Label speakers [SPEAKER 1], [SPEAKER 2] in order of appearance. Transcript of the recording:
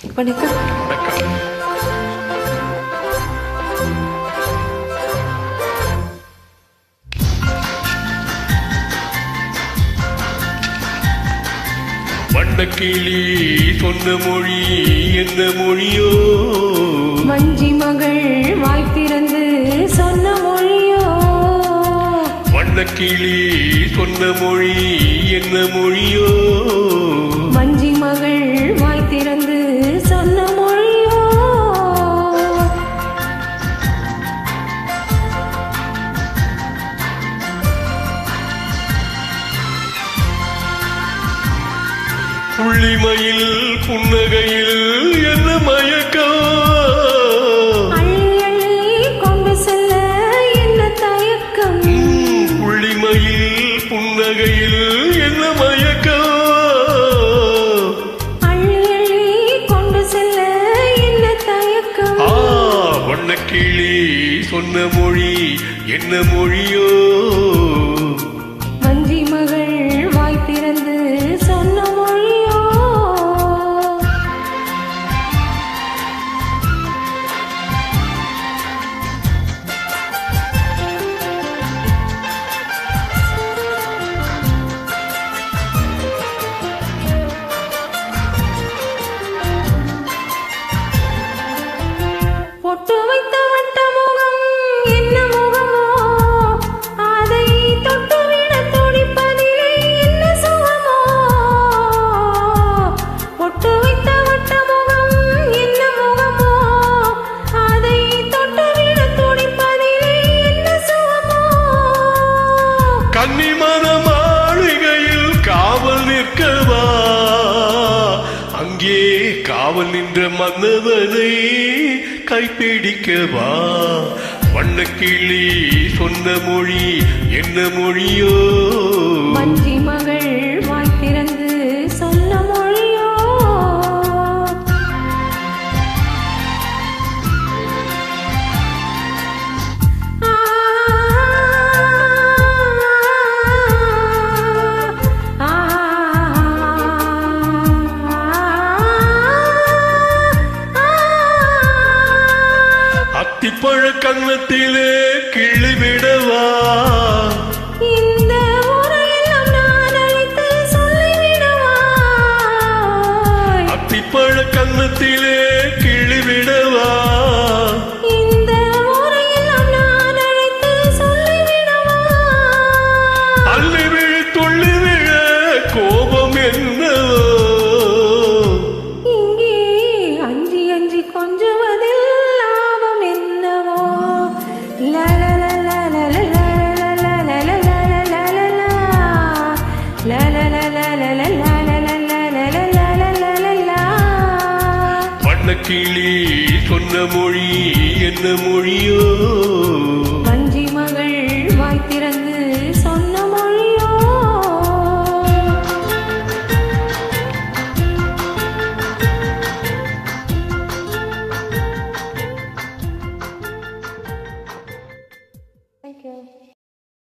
[SPEAKER 1] வணக்கம்.
[SPEAKER 2] வண்ணக்கிளி சொன்ன மொழி என்ன மொழியோ?
[SPEAKER 1] வஞ்சி மகள் வாய் திறந்து சொன்ன மொழியோ?
[SPEAKER 2] வண்ணக்கிளி சொன்ன மொழி என்ன மொழியோ?
[SPEAKER 1] வஞ்சி மகள் வாய் திறந்து சொன்ன மொழியோ?
[SPEAKER 2] புள்ளிமயில் புன்னகையில் என்ன மயக்கம்?
[SPEAKER 1] அள்ளி அள்ளி கொண்டு செல்ல என்ன தயக்கம்?
[SPEAKER 2] புள்ளிமயில் புன்னகையில் என்ன மயக்கம்?
[SPEAKER 1] அள்ளி அள்ளி கொண்டு செல்ல என்ன தயக்கம்?
[SPEAKER 2] வண்ணக்கிளி சொன்ன மொழி என்ன மொழியோ?
[SPEAKER 1] வஞ்சி மகள் வாய் திறந்து சொன்ன மொழியோ? பொட்டு வைத்த வட்ட முகம் என்ன முகமோ? அதை தொட்டுவிட துடிப்பதிலே என்ன சுகமோ? பொட்டு வைத்த வட்ட முகம் என்ன முகமோ? அதை தொட்டுவிட துடிப்பதிலே என்ன சுகமோ?
[SPEAKER 2] கன்னிமன மாளிகையில் காவல் நிற்கவா? அங்கே காவல் நின்ற மன்னவனை கைப்பிடிக்கவா? வண்ணக்கிளி சொன்ன மொழி என்ன மொழியோ?
[SPEAKER 1] வஞ்சி மகள் வாய் திறந்து சொன்ன மொழியோ?
[SPEAKER 2] அத்திப்பழ கன்னத்திலே கிள்ளி விடவா?
[SPEAKER 1] இந்த ஊரையெல்லாம் நான் அழைத்து சொல்லிவிடவா?
[SPEAKER 2] அத்திப்பழ கன்னத்திலே கிள்ளி விடவா?
[SPEAKER 1] இந்த ஊரையெல்லாம் நான் அழைத்து சொல்லிவிடவா?
[SPEAKER 2] அள்ளி விழி துள்ளி விழ கோபம் என்னவோ?
[SPEAKER 1] இங்கே அஞ்சி அஞ்சி கொஞ்சுவதில் லாபம் என்னவோ?
[SPEAKER 2] வண்ணக்கிளி சொன்ன மொழி என்ன மொழியோ?